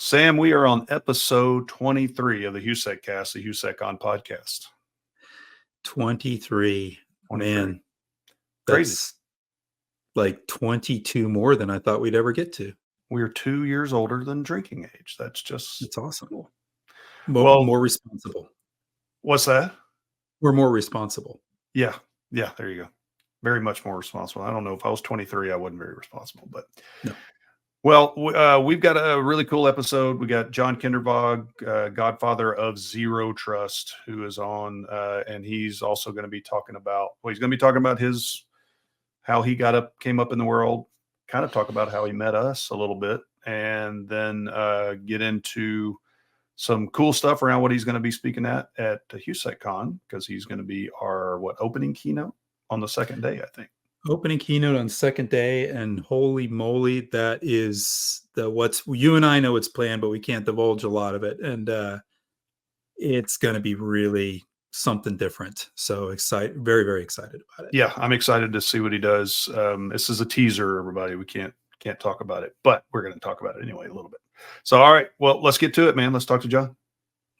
Sam, we are on episode 23 of the HOU.SEC.CAST, the HOU.SEC.CON podcast. 23. Man, crazy. That's like 22 more than I thought we'd ever get to. We're 2 years older than drinking age. It's awesome. Cool. More responsible. What's that? We're more responsible. Yeah, there you go. Very much more responsible. I don't know if I was 23, I wasn't very responsible, but no. Well, we've got a really cool episode. We got John Kindervag, godfather of Zero Trust, who is on, and he's also going to be talking about, how he came up in the world, kind of talk about how he met us a little bit, and then get into some cool stuff around what he's going to be speaking at HOU.SEC.CON, because he's going to be our opening keynote on the second day, I think. Opening keynote on second day, and holy moly, that is what's you and I know it's planned, but we can't divulge a lot of it, and it's going to be really something different. So excited, very, very excited about it. Yeah, I'm excited to see what he does. This is a teaser, everybody. We can't talk about it, but we're going to talk about it anyway a little bit. So, all right, well, let's get to it, man. Let's talk to John.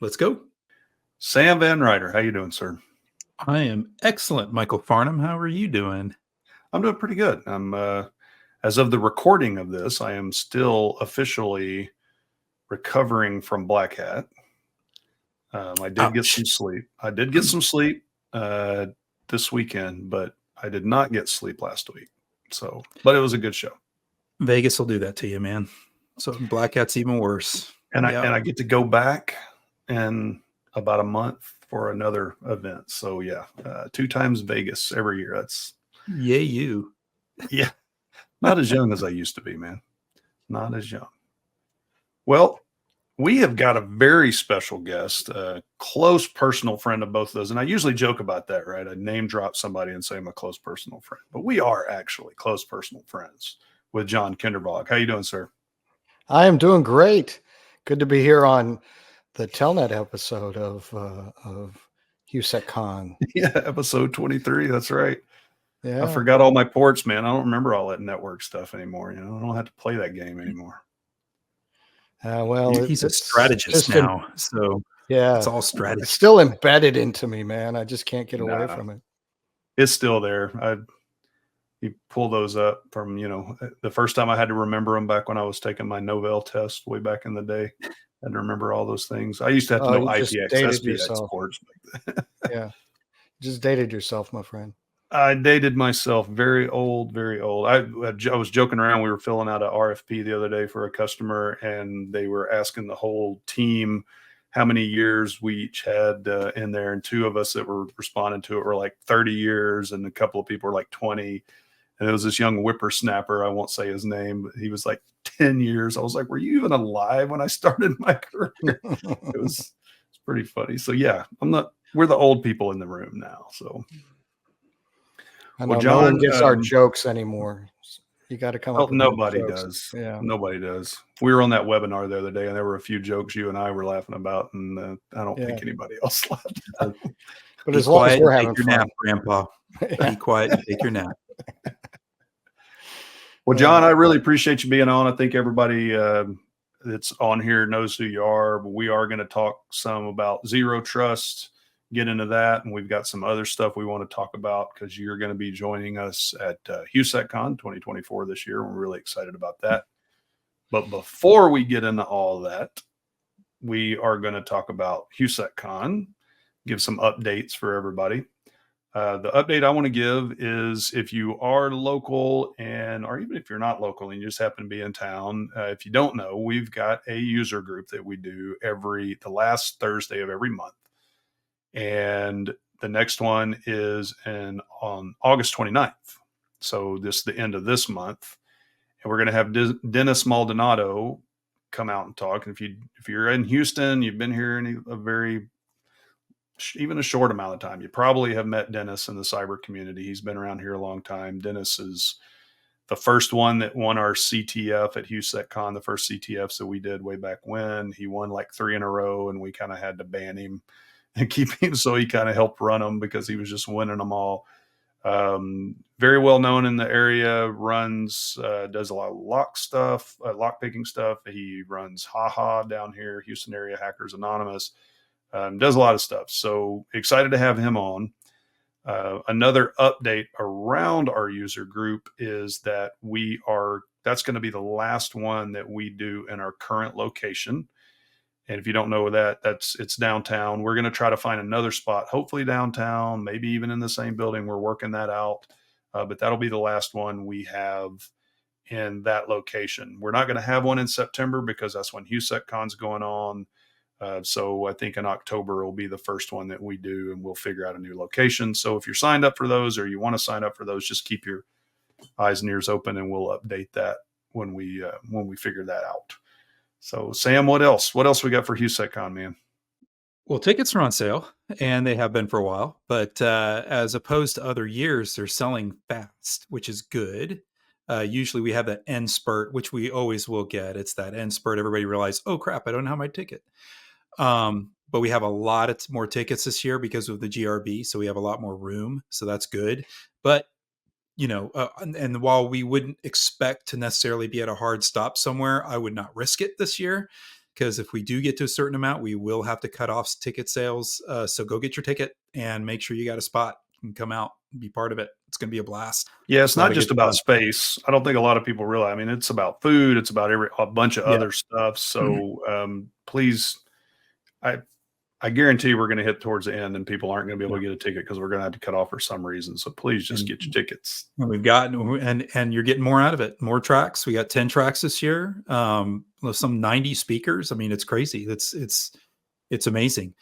Let's go. Sam Van Ryder, how you doing, sir? I am excellent, Michael Farnham. How are you doing? I'm doing pretty good. I'm as of the recording of this, I am still officially recovering from Black Hat. I did get some sleep. This weekend, but I did not get sleep last week. But it was a good show. Vegas will do that to you, man. So Black Hat's even worse. And I get to go back in about a month for another event. So yeah, 2 times Vegas every year. That's yay, you. Yeah. Not as young as I used to be, man. Not as young. Well, we have got a very special guest, a close personal friend of both of those. And I usually joke about that, right? I name drop somebody and say I'm a close personal friend. But we are actually close personal friends with John Kindervag. How you doing, sir? I am doing great. Good to be here on the Telnet episode of HOU.SEC.CON. Yeah, episode 23. That's right. Yeah. I forgot all my ports, man. I don't remember all that network stuff anymore. I don't have to play that game anymore. Well, he's a strategist now. So yeah, it's all strategy. It's still embedded into me, man. I just can't get away from it. It's still there. You pull those up from, the first time I had to remember them back when I was taking my Novell test way back in the day. I had to remember all those things. I used to have to know IPX, SPX ports. Yeah. Just dated yourself, my friend. I dated myself. Very old, very old. I was joking around. We were filling out an RFP the other day for a customer, and they were asking the whole team how many years we each had in there. And 2 of us that were responding to it were like 30 years, and a couple of people were like 20. And it was this young whippersnapper. I won't say his name, but he was like 10 years. I was like, were you even alive when I started my career? It's pretty funny. So yeah, we're the old people in the room now. So I know John, no one gets our jokes anymore. You got to come up with nobody jokes. Does. Yeah. Nobody does. We were on that webinar the other day, and there were a few jokes you and I were laughing about, and I don't think anybody else laughed at. But as long as we're having fun. Nap, Grandpa. Be quiet and take your nap. Well, John, I really appreciate you being on. I think everybody that's on here knows who you are, but we are going to talk some about Zero Trust, get into that, and we've got some other stuff we want to talk about because you're going to be joining us at HOU.SEC.CON 2024 this year. We're really excited about that. But before we get into all that, we are going to talk about HOU.SEC.CON, give some updates for everybody. The update I want to give is if you are local or even if you're not local and you just happen to be in town, if you don't know, we've got a user group that we do the last Thursday of every month. And the next one is on August 29th. So the end of this month. And we're going to have Dennis Maldonado come out and talk. And if you're in Houston, you've been here even a short amount of time, you probably have met Dennis in the cyber community. He's been around here a long time. Dennis is the first one that won our CTF at HOU.SEC.CON, the first CTFs that we did way back when. He won like 3 in a row, and we kind of had to ban him and keep him. So he kind of helped run them because he was just winning them all. Very well known in the area, does a lot of lock picking stuff. He runs HaHa down here, Houston Area Hackers Anonymous, does a lot of stuff. So excited to have him on. Another update around our user group is that that's going to be the last one that we do in our current location. And if you don't know that, it's downtown. We're going to try to find another spot, hopefully downtown, maybe even in the same building. We're working that out. But that'll be the last one we have in that location. We're not going to have one in September because that's when HOU.SEC.CON's going on. So I think in October will be the first one that we do, and we'll figure out a new location. So if you're signed up for those or you want to sign up for those, just keep your eyes and ears open, and we'll update that when we figure that out. So Sam, what else? What else we got for HOU.SEC.CON, man? Well, tickets are on sale, and they have been for a while. But as opposed to other years, they're selling fast, which is good. Usually we have that end spurt, which we always will get. It's that end spurt. Everybody realizes, oh crap, I don't have my ticket. But we have a lot of more tickets this year because of the GRB. So we have a lot more room. So that's good. But, and while we wouldn't expect to necessarily be at a hard stop somewhere, I would not risk it this year. Because if we do get to a certain amount, we will have to cut off ticket sales. So go get your ticket and make sure you got a spot and come out and be part of it. It's going to be a blast. Yeah, it's not just about space. I don't think a lot of people realize. I mean, it's about food. It's about a bunch of other stuff. So please, I guarantee we're going to hit towards the end and people aren't going to be able to get a ticket because we're going to have to cut off for some reason. So please just get your tickets. We've got, and you're getting more out of it. More tracks. We got 10 tracks this year. Some 90 speakers. I mean, it's crazy. It's amazing.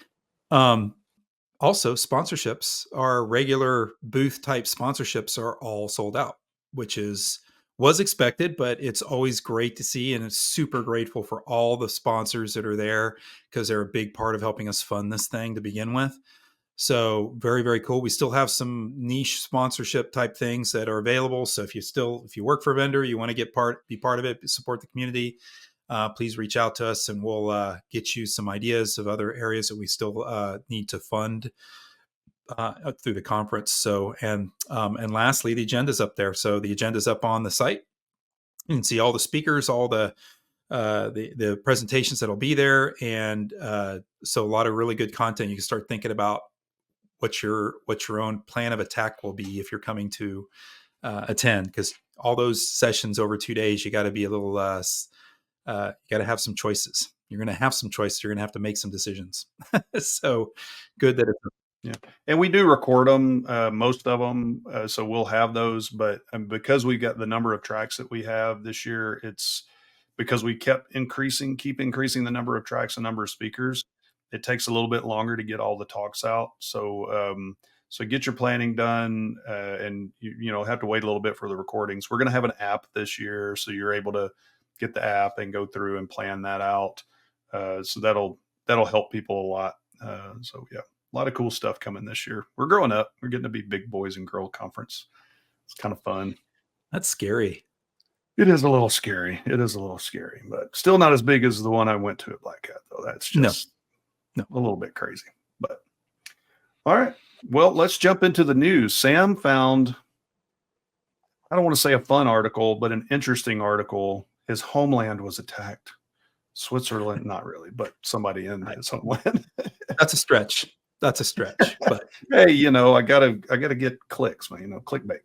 Also, sponsorships, our regular booth type sponsorships are all sold out, which was expected, but it's always great to see. And it's super grateful for all the sponsors that are there because they're a big part of helping us fund this thing to begin with. So very, very cool. We still have some niche sponsorship type things that are available. So if you work for a vendor, you want to be part of it, support the community, please reach out to us and we'll get you some ideas of other areas that we still need to fund through the conference. So, and lastly, the agenda's up there. So the agenda's up on the site. You can see all the speakers, all the presentations that'll be there. And so a lot of really good content. You can start thinking about what your own plan of attack will be if you're coming to attend, because all those sessions over 2 days, you got to be a little, you got to have some choices. You're going to have some choices. You're going to have to make some decisions. So good that it's. Yeah. And we do record them, most of them. So we'll have those, but because we've got the number of tracks that we have this year, it's because we keep increasing the number of tracks and number of speakers. It takes a little bit longer to get all the talks out. So, so get your planning done, and you have to wait a little bit for the recordings. We're going to have an app this year, so you're able to get the app and go through and plan that out. So that'll help people a lot. So yeah. A lot of cool stuff coming this year. We're growing up. We're getting to be big boys and girl conference. It's kind of fun. That's scary. It is a little scary. But still not as big as the one I went to at Black Hat, though. That's just a little bit crazy. But all right. Well, let's jump into the news. Sam found, I don't want to say a fun article, but an interesting article. His homeland was attacked. Switzerland, not really, but somebody in his homeland. That's a stretch. But hey, I gotta get clicks, man. Clickbait.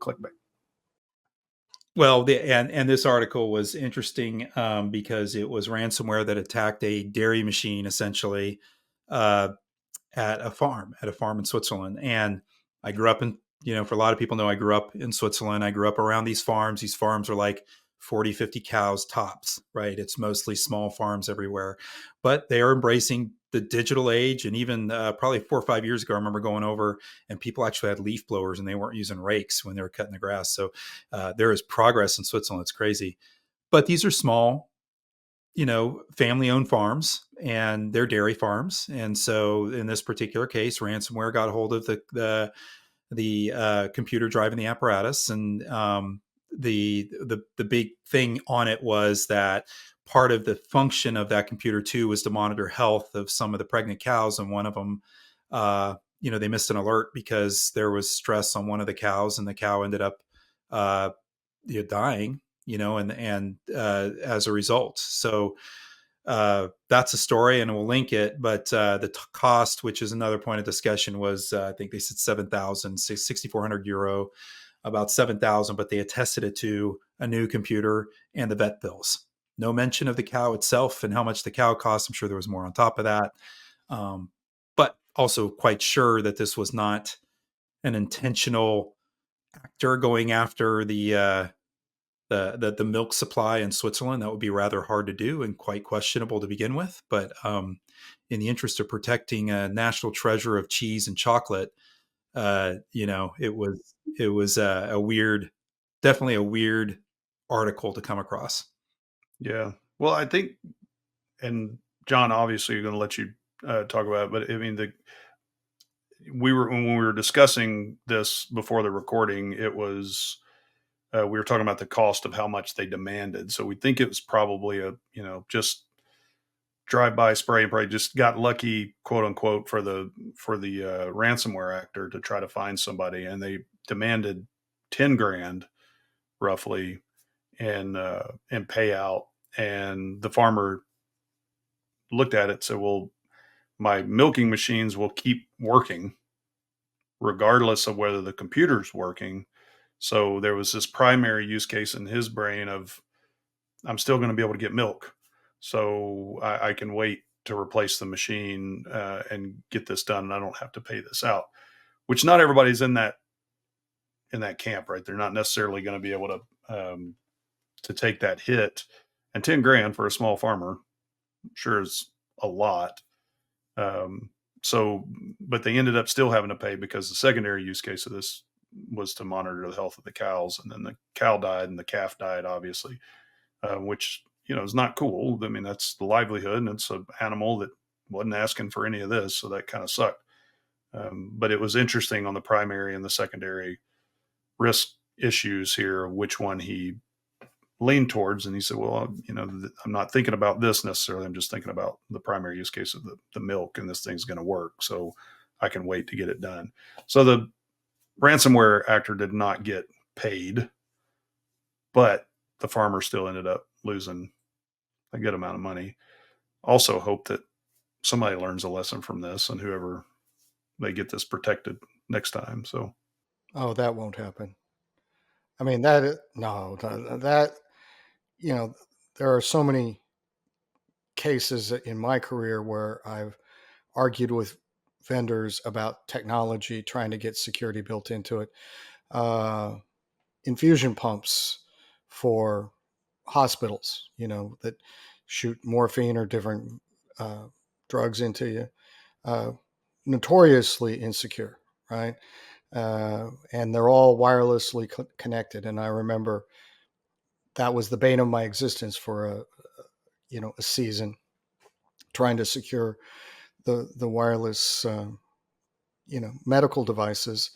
Well, and this article was interesting because it was ransomware that attacked a dairy machine, essentially, at a farm in Switzerland. And I grew up in, for a lot of people know, I grew up in Switzerland. I grew up around these farms. These farms are like 40, 50 cows tops, right? It's mostly small farms everywhere, but they are embracing the digital age. And even probably 4 or 5 years ago, I remember going over and people actually had leaf blowers and they weren't using rakes when they were cutting the grass. So there is progress in Switzerland. It's crazy. But these are small, family owned farms, and they're dairy farms. And so in this particular case, ransomware got a hold of the computer driving the apparatus. And the big thing on it was that part of the function of that computer too was to monitor health of some of the pregnant cows, and one of them they missed an alert because there was stress on one of the cows, and the cow ended up dying, and as a result. So that's a story, and we'll link it. But the cost, which is another point of discussion, was I think they said 7,000, 6,400 euro, about 7,000, but they attested it to a new computer and the vet bills. No mention of the cow itself and how much the cow cost. I'm sure there was more on top of that. But also quite sure that this was not an intentional actor going after the milk supply in Switzerland. That would be rather hard to do and quite questionable to begin with. But in the interest of protecting a national treasure of cheese and chocolate, it was definitely a weird article to come across. Yeah. Well, I think, and John, obviously, you're going to let you talk about it, but I mean, when we were discussing this before the recording, it was we were talking about the cost of how much they demanded. So we think it was probably just drive-by spray and probably just got lucky, quote unquote, for the ransomware actor to try to find somebody, and they demanded 10 grand roughly in payout. And the farmer looked at it and said, well, my milking machines will keep working regardless of whether the computer's working. So there was this primary use case in his brain of, I'm still going to be able to get milk. So I can wait to replace the machine and get this done. And I don't have to pay this out, which not everybody's in that camp, right? They're not necessarily going to be able to take that hit. And 10 grand for a small farmer sure is a lot. But they ended up still having to pay because the secondary use case of this was to monitor the health of the cows. And then the cow died and the calf died, obviously, which, is not cool. I mean, that's the livelihood, and it's an animal that wasn't asking for any of this. So that kind of sucked. But it was interesting on the primary and the secondary risk issues here, which one he leaned towards. And he said, well, I'm not thinking about this necessarily. I'm just thinking about the primary use case of the milk, and this thing's going to work. So I can wait to get it done. So the ransomware actor did not get paid, but the farmer still ended up losing a good amount of money. Also hope that somebody learns a lesson from this, and whoever they get this protected next time. So, oh, that won't happen. I mean, there are so many cases in my career where I've argued with vendors about technology, trying to get security built into it. Infusion pumps for hospitals, that shoot morphine or different drugs into you, notoriously insecure, right? And they're all wirelessly connected. And I remember that was the bane of my existence for a season, trying to secure the wireless, medical devices.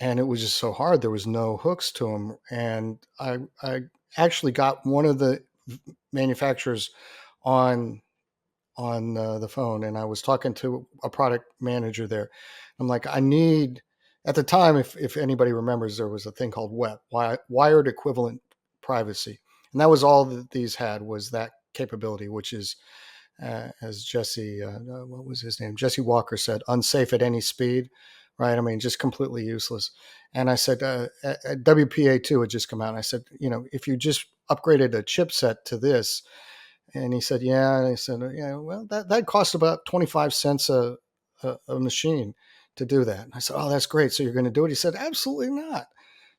And it was just so hard. There was no hooks to them. And I actually got one of the manufacturers on the phone, and I was talking to a product manager there. I'm like, at the time, if anybody remembers, there was a thing called WEP, wired equivalent privacy. And that was all that these had, was that capability, which is, as Jesse, what was his name? Jesse Walker said, unsafe at any speed, right? I mean, just completely useless. And I said, WPA2 had just come out. And I said, if you just upgraded a chipset to this. And he said, yeah. And I said, yeah, well, that cost about 25 cents a machine to do that. And I said, oh, that's great. So you're going to do it? He said, absolutely not.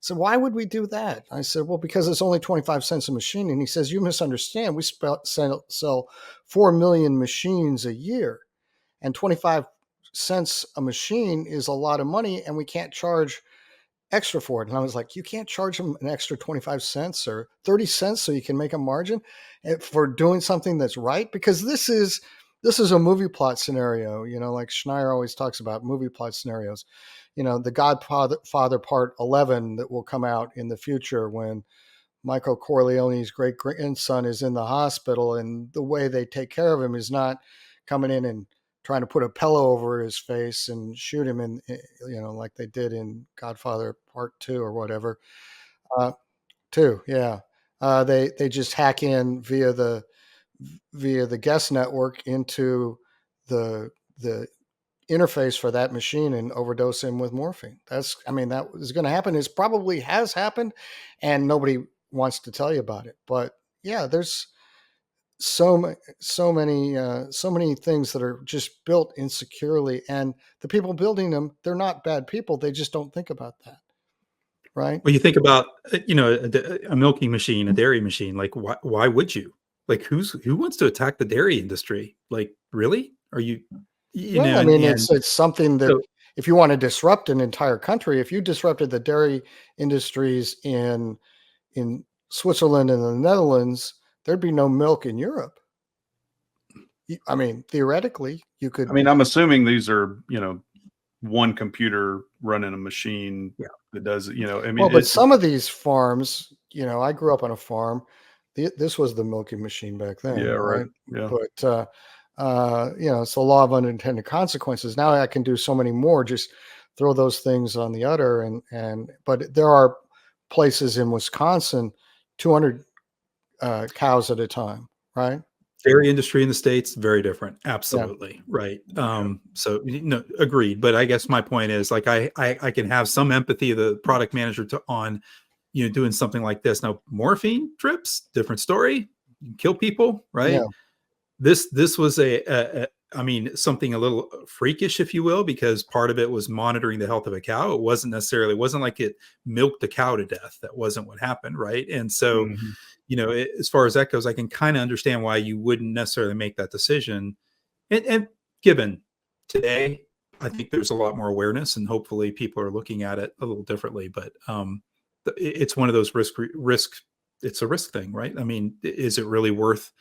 So why would we do that? I said, well, because it's only 25 cents a machine. And he says, you misunderstand. We sell 4 million machines a year, and 25 cents a machine is a lot of money, and we can't charge extra for it. And I was like, you can't charge them an extra 25 cents or 30 cents so you can make a margin for doing something that's right? Because this is a movie plot scenario, like Schneier always talks about movie plot scenarios. The Godfather Part 11 that will come out in the future when Michael Corleone's great grandson is in the hospital, and the way they take care of him is not coming in and trying to put a pillow over his face and shoot him in, like they did in Godfather Part 2 or whatever. 2, yeah. They just hack in via the guest network into the interface for that machine and overdose him with morphine. That is going to happen. It probably has happened, and nobody wants to tell you about it. But yeah, there's so many things that are just built insecurely, and the people building them, they're not bad people. They just don't think about that, right? Well, you think about, a milking machine, a dairy machine, like why would you? Like who wants to attack the dairy industry? Like, really? Are you, Well, I mean, it's something that so if you want to disrupt an entire country, if you disrupted the dairy industries in Switzerland and the Netherlands, there'd be no milk in Europe. I mean, theoretically, you could. I mean, I'm assuming these are, one computer running a machine that does, I mean, Well, but some of these farms, I grew up on a farm. This was the milking machine back then, yeah, right. right? Yeah. But it's the law of unintended consequences. Now I can do so many more. Just throw those things on the udder, but there are places in Wisconsin, 200 cows at a time, right? dairy industry in the States, very different. Yeah. Absolutely. Right. So agreed. But I guess my point is, like, I can have some empathy of the product manager on, doing something like this. Now, morphine trips, different story. You can kill people, right? Yeah. This was something a little freakish, if you will, because part of it was monitoring the health of a cow. It wasn't like it milked a cow to death. That wasn't what happened, right? And so, as far as that goes, I can kind of understand why you wouldn't necessarily make that decision. And given today, I think there's a lot more awareness, and hopefully people are looking at it a little differently. But it's one of those risk. It's a risk thing, right? I mean, is it really worth?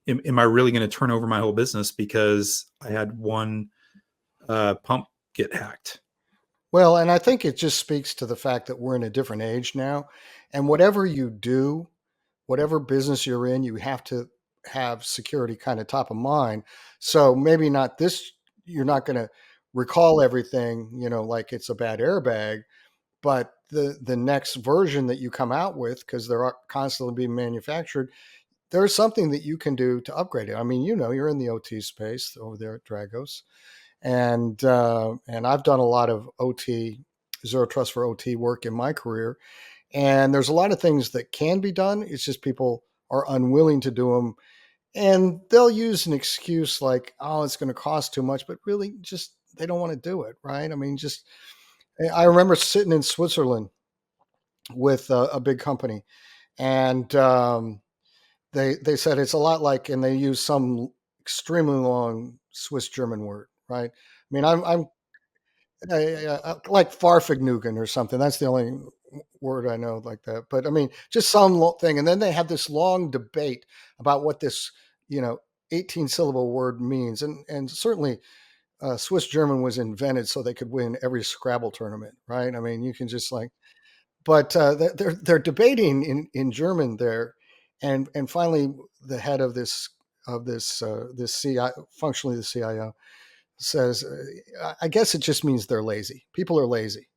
Am I really going to turn over my whole business because I had one pump get hacked? Well, and I think it just speaks to the fact that we're in a different age now, and whatever you do, whatever business you're in, you have to have security kind of top of mind. So maybe not this, you're not going to recall everything, like it's a bad airbag, but the next version that you come out with, because they're constantly being manufactured, there's something that you can do to upgrade it. I mean, you're in the OT space over there at Dragos, and I've done a lot of OT, zero trust for OT work in my career. And there's a lot of things that can be done. It's just people are unwilling to do them. And they'll use an excuse like, oh, it's going to cost too much, but really just they don't want to do it. Right. I mean, I remember sitting in Switzerland with a big company, and they said it's a lot like, and they use some extremely long Swiss German word. Right. I mean, I'm like Farfignugan or something. That's the only word I know like that. But I mean, just some thing. And then they have this long debate about what this, 18 syllable word means. And certainly Swiss German was invented so they could win every Scrabble tournament, right? I mean, you can just but they're debating in German there. And finally the head of this CIO, functionally the CIO, says, I guess it just means they're lazy. People are lazy,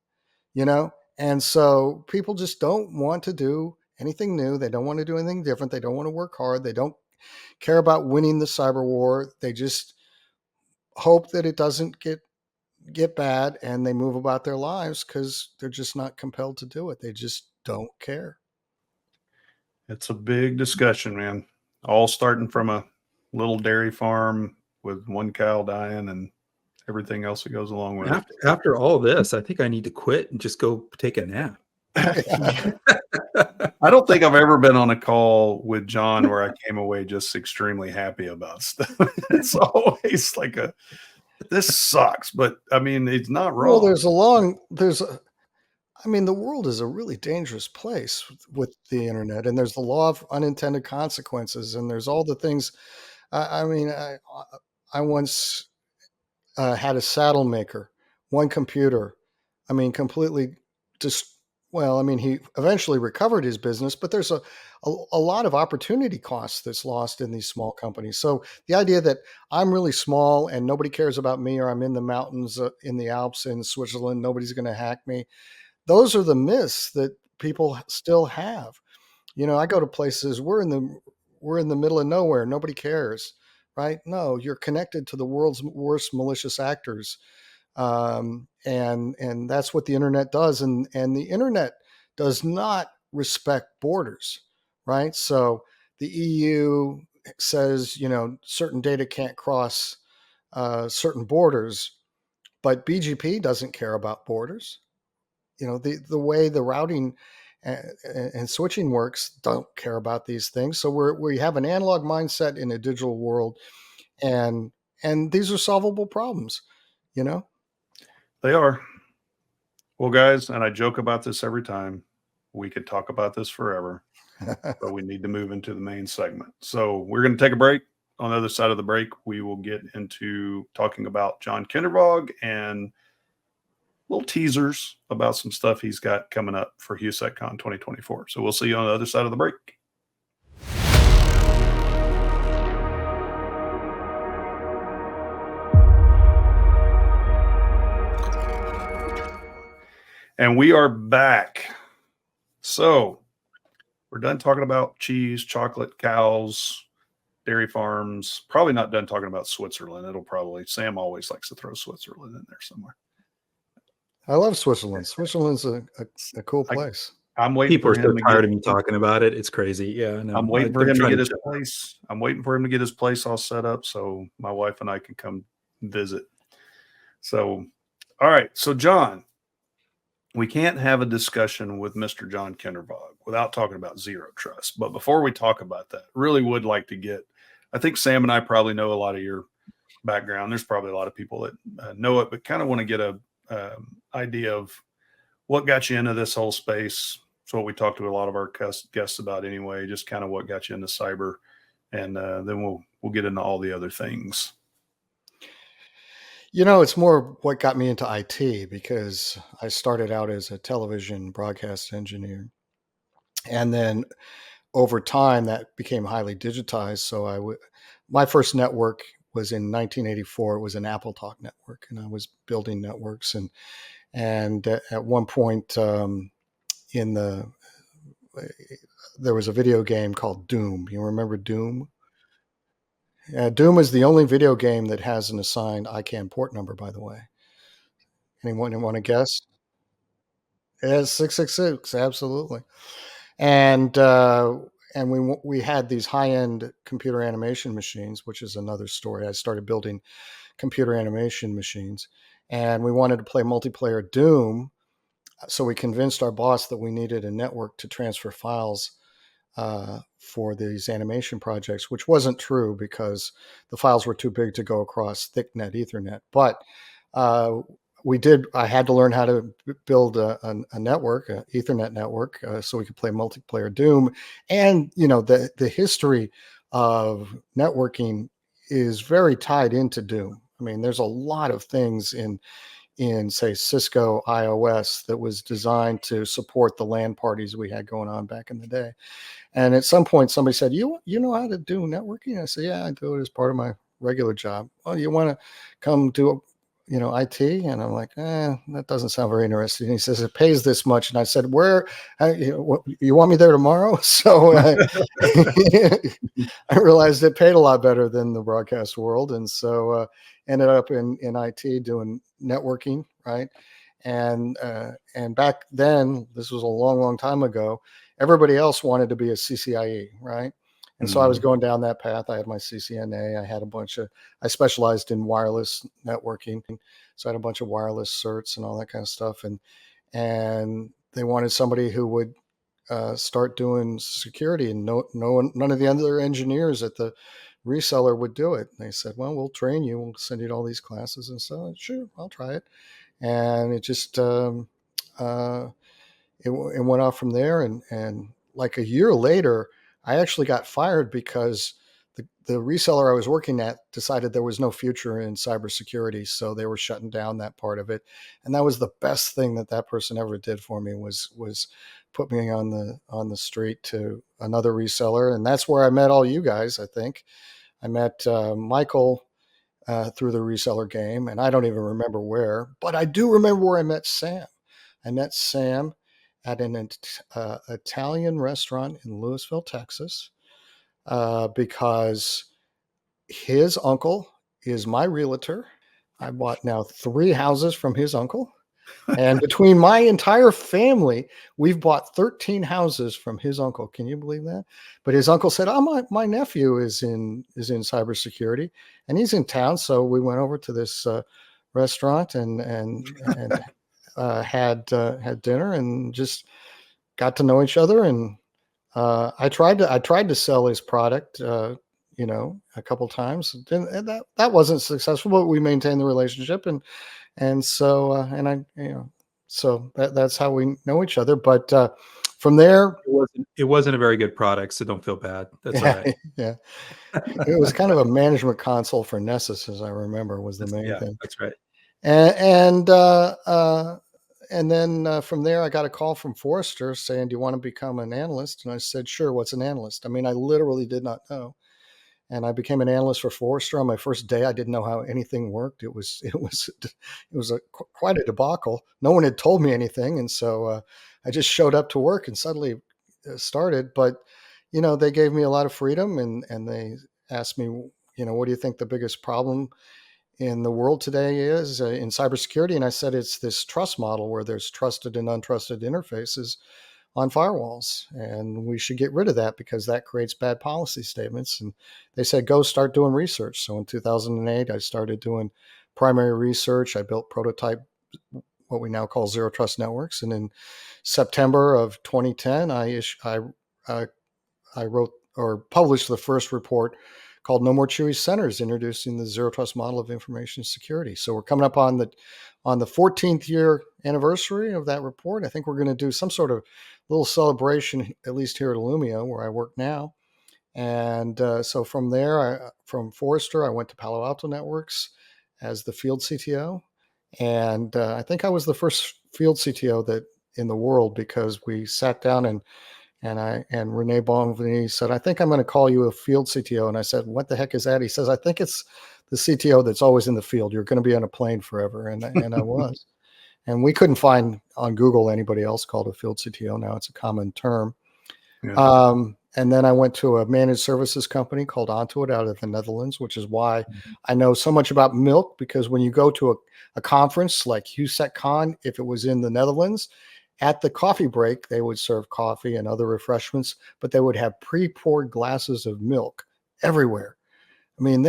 and so people just don't want to do anything new. They don't want to do anything different. They don't want to work hard. They don't care about winning the cyber war. They just hope that it doesn't get bad, and they move about their lives because they're just not compelled to do it. They just don't care. It's a big discussion, man. All starting from a little dairy farm with one cow dying and everything else that goes along with it. After all this, I think I need to quit and just go take a nap. I don't think I've ever been on a call with John where I came away just extremely happy about stuff. It's always like this sucks, but I mean, it's not wrong. Well, I mean, the world is a really dangerous place with the internet, and there's the law of unintended consequences, and there's all the things. I mean, I once had a saddle maker, one computer. I mean, completely just Well, I mean, he eventually recovered his business, but there's a lot of opportunity costs that's lost in these small companies. So the idea that I'm really small and nobody cares about me, or I'm in the mountains in the Alps in Switzerland, nobody's going to hack me. Those are the myths that people still have. I go to places, we're in the middle of nowhere, nobody cares, right? No, you're connected to the world's worst malicious actors, and that's what the internet does. And the internet does not respect borders, right? So the EU says certain data can't cross certain borders, but BGP doesn't care about borders. The way the routing and switching works don't care about these things. So we have an analog mindset in a digital world, and these are solvable problems. They are. Well, guys, and I joke about this every time. We could talk about this forever, but we need to move into the main segment. So we're going to take a break. On the other side of the break, we will get into talking about John Kindervag and little teasers about some stuff he's got coming up for HOU.SEC.CON 2024. So we'll see you on the other side of the break. And we are back. So we're done talking about cheese, chocolate, cows, dairy farms. Probably not done talking about Switzerland. Sam always likes to throw Switzerland in there somewhere. I love Switzerland. Switzerland's a cool place. I'm waiting People for are so him to tired of me talking about it. It's crazy. Yeah, no, I'm waiting for him to get his place. I'm waiting for him to get his place all set up so my wife and I can come visit. So, all right. So, John, we can't have a discussion with Mr. John Kindervag without talking about zero trust. But before we talk about that, really would like to get, I think Sam and I probably know a lot of your background. There's probably a lot of people that know it, but kind of want to get a idea of what got you into this whole space. It's what we talked to a lot of our guests about anyway, just kind of what got you into cyber. And then we'll get into all the other things. It's more what got me into IT, because I started out as a television broadcast engineer. And then over time that became highly digitized. So my first network was in 1984. It was an Apple Talk network, and I was building networks. And at one point there was a video game called Doom. You remember Doom? Doom is the only video game that has an assigned ICANN port number, by the way. Anyone want to guess? It's 666, absolutely. And we had these high-end computer animation machines, which is another story. I started building computer animation machines, and we wanted to play multiplayer Doom. So we convinced our boss that we needed a network to transfer files for these animation projects, which wasn't true because the files were too big to go across ThickNet Ethernet. But I had to learn how to build a network, an Ethernet network, so we could play multiplayer Doom. And, the history of networking is very tied into Doom. I mean, there's a lot of things in say Cisco iOS that was designed to support the LAN parties we had going on back in the day. And at some point somebody said, you know how to do networking? I said, yeah, I do it as part of my regular job. Well, you want to come do IT? And I'm like, that doesn't sound very interesting. And he says, it pays this much. And I said, where, you want me there tomorrow? So I realized it paid a lot better than the broadcast world. And so ended up in IT doing networking, right? And back then, this was a long, long time ago, everybody else wanted to be a CCIE, right? And so I was going down that path. I had my CCNA. I had I specialized in wireless networking. So I had a bunch of wireless certs and all that kind of stuff. And they wanted somebody who would start doing security, and none of the other engineers at the reseller would do it. And they said, well, we'll train you. We'll send you to all these classes. And so, sure, I'll try it. And it just, it went off from there. And like a year later, I actually got fired because the reseller I was working at decided there was no future in cybersecurity, so they were shutting down that part of it. And that was the best thing that person ever did for me was put me on the street to another reseller, and that's where I met all you guys. I think I met Michael through the reseller game, and I don't even remember where, but I do remember where I met Sam. I met Sam at an Italian restaurant in Louisville, Texas, because his uncle is my realtor. I bought now 3 houses from his uncle. And between my entire family, we've bought 13 houses from his uncle. Can you believe that? But his uncle said, "Oh, my nephew is in cybersecurity, and he's in town." So we went over to this restaurant and had dinner and just got to know each other. And I tried to sell his product, a couple times. And that wasn't successful, but we maintained the relationship. And so, so that's how we know each other. But from there, it wasn't a very good product, so don't feel bad. That's all right. Yeah, it was kind of a management console for Nessus, as I remember, was the main thing. That's right. And then from there, I got a call from Forrester saying, "Do you want to become an analyst?" And I said, "Sure." What's an analyst? I mean, I literally did not know. And I became an analyst for Forrester on my first day. I didn't know how anything worked. It was quite a debacle. No one had told me anything, and so I just showed up to work and suddenly started. But they gave me a lot of freedom, and they asked me, what do you think the biggest problem in the world today is in cybersecurity? And I said it's this trust model where there's trusted and untrusted interfaces on firewalls, and we should get rid of that because that creates bad policy statements. And they said, go start doing research. So in 2008, I started doing primary research. I built prototype, what we now call zero trust networks. And in September of 2010, I wrote or published the first report called No More Chewy Centers, introducing the zero trust model of information security. So we're coming up on the 14th year anniversary of that report. I think we're going to do some sort of little celebration, at least here at Illumio, where I work now. And so from there, from Forrester, I went to Palo Alto Networks as the field CTO. And I think I was the first field CTO that in the world, because we sat down and Rene Bonveni said, "I think I'm going to call you a field CTO." And I said, "What the heck is that?" He says, "I think it's the CTO that's always in the field. You're going to be on a plane forever." And I was. And we couldn't find on Google anybody else called a field CTO. Now it's a common term. Yeah. And then I went to a managed services company called Onto It out of the Netherlands, which is why I know so much about milk, because when you go to a conference like HOU.SEC.CON, if it was in the Netherlands, at the coffee break, they would serve coffee and other refreshments, but they would have pre-poured glasses of milk everywhere. I mean,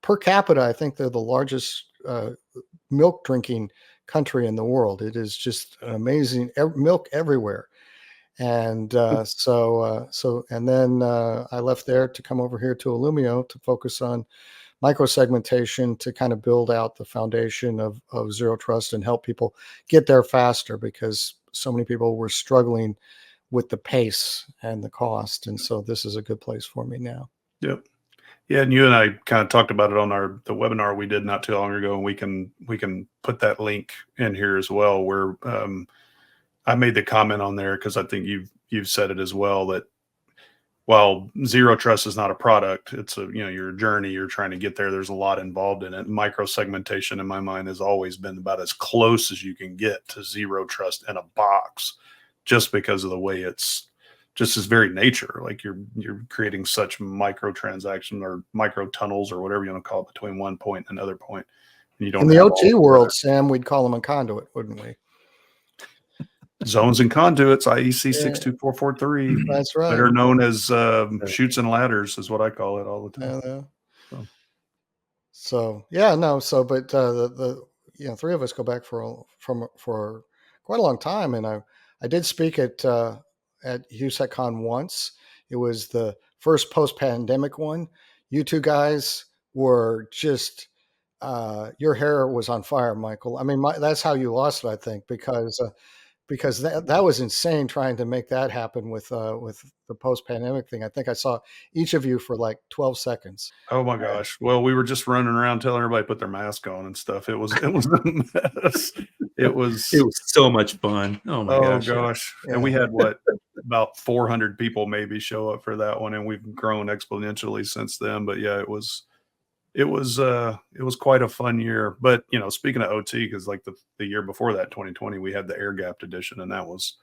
per capita, I think they're the largest milk drinking country in the world. It is just amazing, milk everywhere. And and then I left there to come over here to Illumio to focus on microsegmentation, to kind of build out the foundation of zero trust and help people get there faster, because so many people were struggling with the pace and the cost. And so this is a good place for me now. Yep. Yeah, and you and I kind of talked about it on the webinar we did not too long ago, and we can put that link in here as well, where I made the comment on there because I think you've said it as well, that while zero trust is not a product, it's your journey. You're trying to get there. There's a lot involved in it. Microsegmentation, in my mind, has always been about as close as you can get to zero trust in a box, just because of the way it's just its very nature. Like you're creating such micro transactions or micro tunnels or whatever you want to call it between one point and another point. And you don't. In the OT world, Sam, we'd call them a conduit, wouldn't we? Zones and conduits, IEC 62443. That's right. Better known as chutes and ladders is what I call it all the time. But the three of us go back for quite a long time, and I did speak at HOU.SEC.CON once. It was the first post-pandemic one. You two guys were just your hair was on fire, Michael. I mean, that's how you lost it, I think, because because that was insane trying to make that happen with the post-pandemic thing. I think I saw each of you for like 12 seconds. Oh my gosh. Well, we were just running around telling everybody to put their mask on and stuff. It was a mess. It was so much fun. Oh my oh gosh. gosh. Yeah. And we had about 400 people maybe show up for that one, and we've grown exponentially since then. But yeah, it was quite a fun year. But speaking of OT, because like the year before that, 2020, we had the air gapped edition, and that was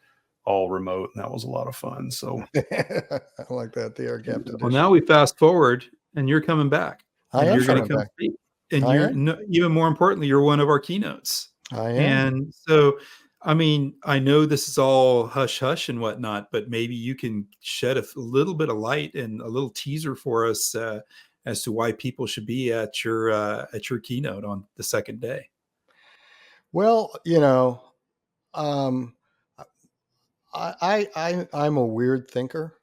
all remote, and that was a lot of fun. So I like that, the air gapped edition. Well, now we fast forward, and you're coming back. I and am you're going to coming come back. speak. And I you're am. even more importantly, you're one of our keynotes. I am. And so, I mean, I know this is all hush hush and whatnot, but maybe you can shed a little bit of light and a little teaser for us as to why people should be at your keynote on the second day. Well, I'm a weird thinker.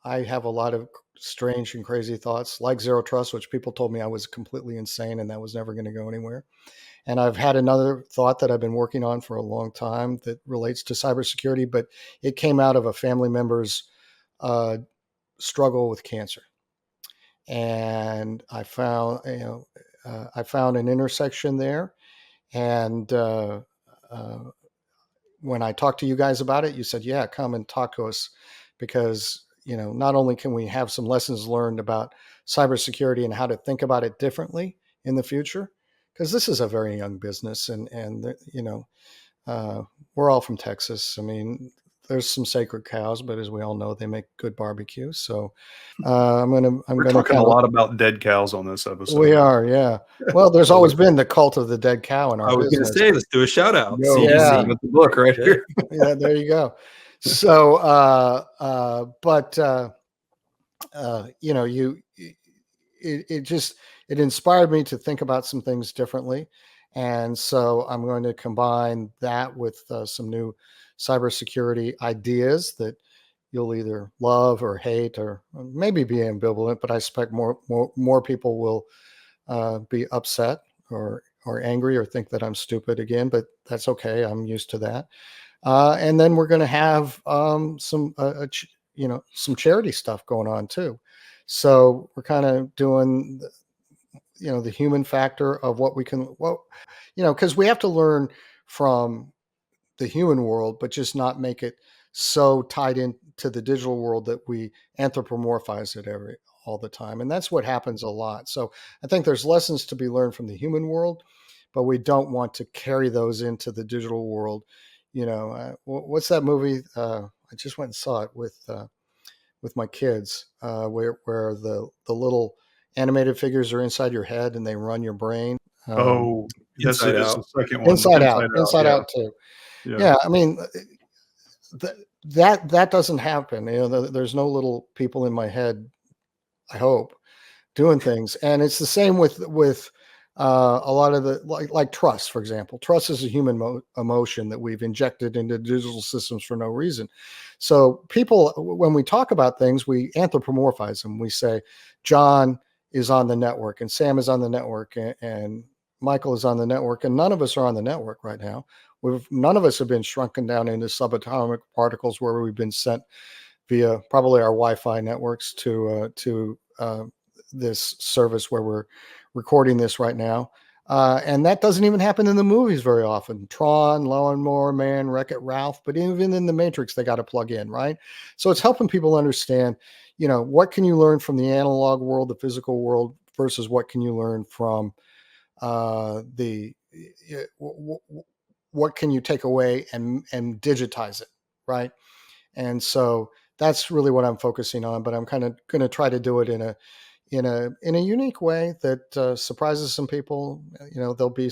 I have a lot of strange and crazy thoughts, like zero trust, which people told me I was completely insane and that was never going to go anywhere. And I've had another thought that I've been working on for a long time that relates to cybersecurity, but it came out of a family member's struggle with cancer. And I found, I found an intersection there. And when I talked to you guys about it, you said, yeah, come and talk to us, because, not only can we have some lessons learned about cybersecurity and how to think about it differently in the future, because this is a very young business, and we're all from Texas. I mean, there's some sacred cows, but as we all know, they make good barbecue. So we're talking a lot about dead cows on this episode. We are, yeah. Well, there's always been the cult of the dead cow in our business. I was going to say, let's do a shout out. Yeah, with the book right here. Yeah, there you go. So, it inspired me to think about some things differently. And so I'm going to combine that with some new cybersecurity ideas that you'll either love or hate, or maybe be ambivalent, but I expect more people will be upset or angry or think that I'm stupid again, but that's okay. I'm used to that. And then we're going to have some charity stuff going on too. So we're kind of doing, the human factor of what we can, because we have to learn from the human world, but just not make it so tied into the digital world that we anthropomorphize it all the time. And that's what happens a lot. So I think there's lessons to be learned from the human world, but we don't want to carry those into the digital world. What's that movie? I just went and saw it with my kids, where the little animated figures are inside your head and they run your brain. That's Inside the Out. second one. Inside Out too. Yeah, I mean, that doesn't happen. There's no little people in my head, I hope, doing things. And it's the same with a lot of the like trust, for example. Trust is a human emotion that we've injected into digital systems for no reason. So people, when we talk about things, we anthropomorphize them. We say John is on the network and Sam is on the network and Michael is on the network, and none of us are on the network right now. None of us have been shrunken down into subatomic particles where we've been sent via probably our Wi-Fi networks to this service where we're recording this right now. And that doesn't even happen in the movies very often. Tron, Lawnmower Man, Wreck-It Ralph, but even in the Matrix, they got to plug in, right? So it's helping people understand, what can you learn from the analog world, the physical world, versus what can you learn from what can you take away and digitize it, right? And so that's really what I'm focusing on, but I'm kind of going to try to do it in a unique way that surprises some people. There'll be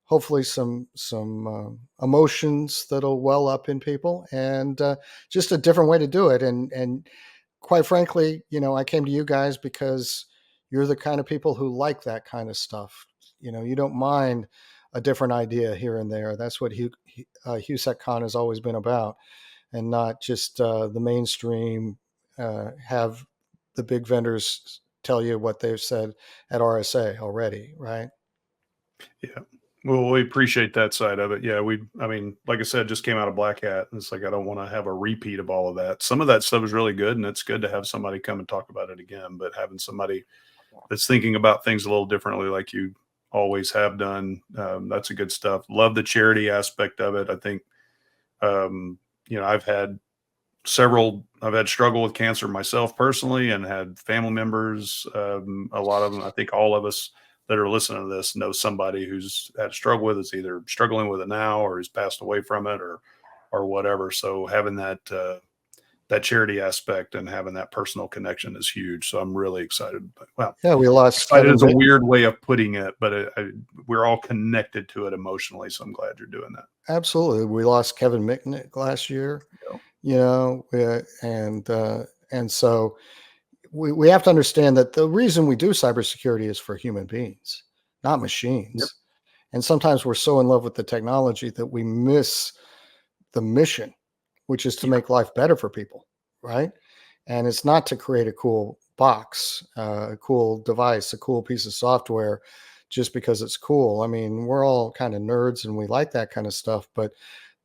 hopefully some emotions that'll well up in people, and just a different way to do it. And quite frankly, I came to you guys because you're the kind of people who like that kind of stuff. You don't mind a different idea here and there. That's what HOU.SEC.CON has always been about, and not just the mainstream have the big vendors tell you what they've said at RSA already, right? Yeah. Well, we appreciate that side of it. Yeah, I mean, like I said, just came out of Black Hat. And it's like, I don't want to have a repeat of all of that. Some of that stuff is really good, and it's good to have somebody come and talk about it again. But having somebody that's thinking about things a little differently, like you always have done, that's a good stuff. Love the charity aspect of it. I think, I've had struggle with cancer myself personally, and had family members. A lot of them, I think all of us that are listening to this know somebody who's had a struggle with it, is either struggling with it now or has passed away from it, or whatever. So having that charity aspect and having that personal connection is huge. So I'm really excited. Well, Yeah, we lost excited Kevin is a Mitnick. weird way of putting it, but we're all connected to it emotionally. So I'm glad you're doing that. Absolutely. We lost Kevin Mitnick last year, and so we have to understand that the reason we do cybersecurity is for human beings, not machines. Yep. And sometimes we're so in love with the technology that we miss the mission, which is to make life better for people, right? And it's not to create a cool box, a cool device, a cool piece of software just because it's cool. I mean, we're all kind of nerds and we like that kind of stuff, but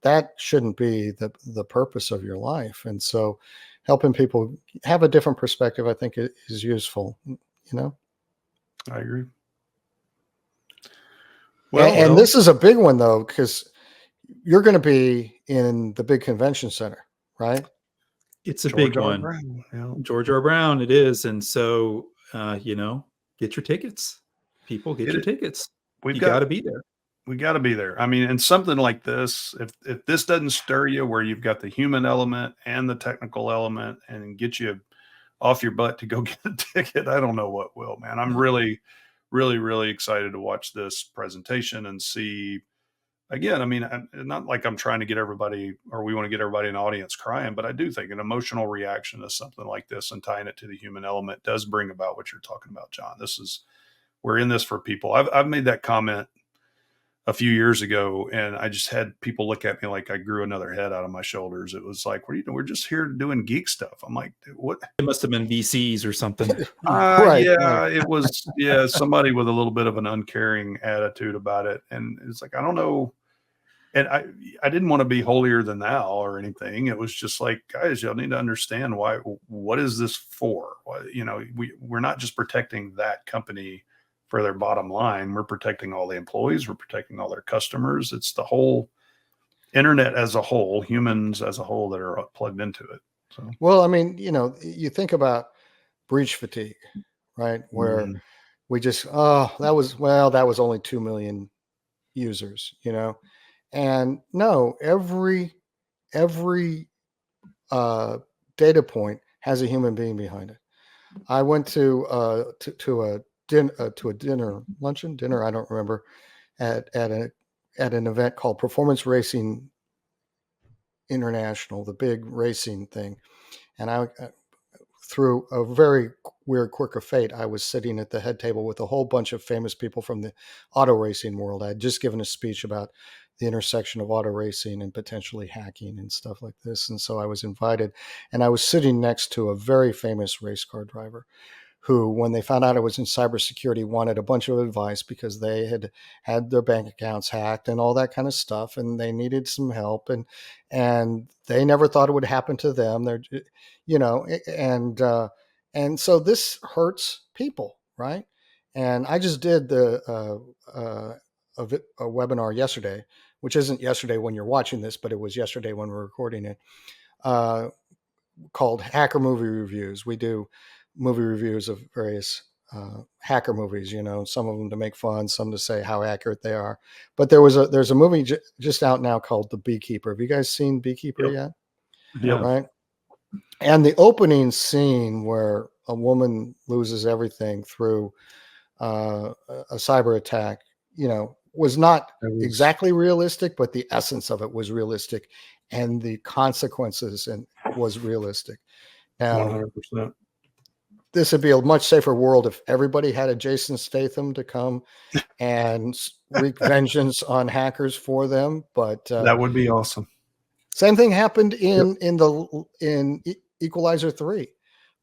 that shouldn't be the purpose of your life. And so helping people have a different perspective, I think, is useful, I agree. And this is a big one, though, because you're going to be in the big convention center, right? It's a big one. George R. Brown, it is. And so, get your tickets. People, get your tickets. You got to be there. We got to be there. I mean, and something like this, if this doesn't stir you, where you've got the human element and the technical element, and get you off your butt to go get a ticket, I don't know what will, man. I'm really, really, really excited to watch this presentation and see. Again, I mean, not like I'm trying to get everybody, or we want to get everybody in the audience crying, but I do think an emotional reaction to something like this and tying it to the human element does bring about what you're talking about, John. We're in this for people. I've made that comment a few years ago, and I just had people look at me like I grew another head out of my shoulders. It was like, what are you doing? We're just here doing geek stuff. I'm like, what? It must have been VCs or something. Right. It was, somebody with a little bit of an uncaring attitude about it. And it's like, I don't know. And I didn't want to be holier than thou or anything. It was just like, guys, y'all need to understand what is this for? We're not just protecting that company for their bottom line. We're protecting all the employees. We're protecting all their customers. It's the whole internet as a whole, humans as a whole that are plugged into it. So, well, I mean, you think about breach fatigue, right? Where we just, that was only 2 million users, and no, every data point has a human being behind it. I went to a luncheon, I don't remember, at an event called Performance Racing International, the big racing thing. And I, through a very weird quirk of fate, I was sitting at the head table with a whole bunch of famous people from the auto racing world. I had just given a speech about the intersection of auto racing and potentially hacking and stuff like this. And so I was invited, and I was sitting next to a very famous race car driver who, when they found out I was in cybersecurity, wanted a bunch of advice because they had their bank accounts hacked and all that kind of stuff, and they needed some help, and they never thought it would happen to them. They're, and so this hurts people, right? And I just did a webinar yesterday, which isn't yesterday when you're watching this, but it was yesterday when we're recording it, called Hacker Movie Reviews. We do movie reviews of various hacker movies, some of them to make fun, some to say how accurate they are. But there's a movie just out now called The Beekeeper. Have you guys seen Beekeeper yet? Yeah. Right. And the opening scene where a woman loses everything through a cyber attack, was not exactly realistic, but the essence of it was realistic, and the consequences was realistic. Now, 100%. This would be a much safer world if everybody had a Jason Statham to come and wreak vengeance on hackers for them. But that would be awesome. Same thing happened in Equalizer 3,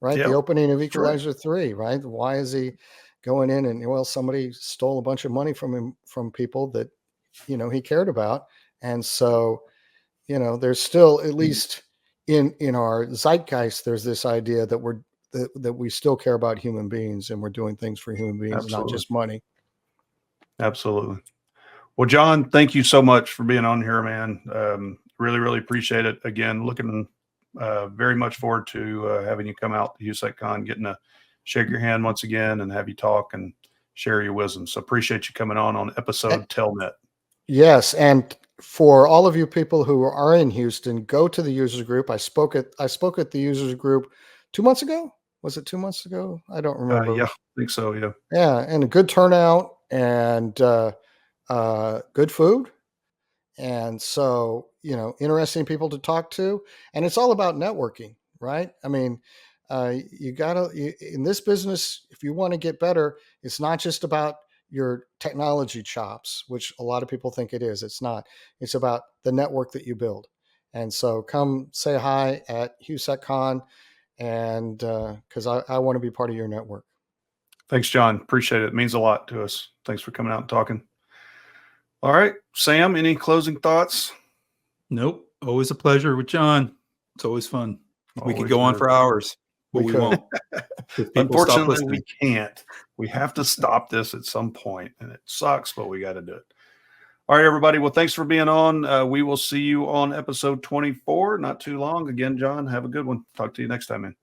right? Yep. The opening of Equalizer 3, right? Why is he going in and, somebody stole a bunch of money from him, from people that he cared about. And so, there's still, at least in our zeitgeist, there's this idea that that we still care about human beings, and we're doing things for human beings, not just money. Absolutely. Well, John, thank you so much for being on here, man. Really, really appreciate it. Again, looking very much forward to having you come out to HOU.SEC.CON, getting to shake your hand once again and have you talk and share your wisdom. So appreciate you coming on episode Telnet. Yes, and for all of you people who are in Houston, go to the users group. I spoke at the users group 2 months ago. Was it 2 months ago? I don't remember. Yeah, I think so. Yeah. Yeah, and a good turnout and good food. And so, interesting people to talk to. And it's all about networking, right? I mean, in this business, if you want to get better, it's not just about your technology chops, which a lot of people think it is. It's not. It's about the network that you build. And so come say hi at HOU.SEC.CON, and because I want to be part of your network. Thanks, John. Appreciate it. It means a lot to us. Thanks for coming out and talking. All right, Sam, any closing thoughts? Nope. Always a pleasure with John. It's always fun. We could go on for hours, but we won't. Unfortunately, we can't. We have to stop this at some point, and it sucks, but we got to do it. All right, everybody. Well, thanks for being on. We will see you on episode 24. Not too long. Again, John, have a good one. Talk to you next time, man.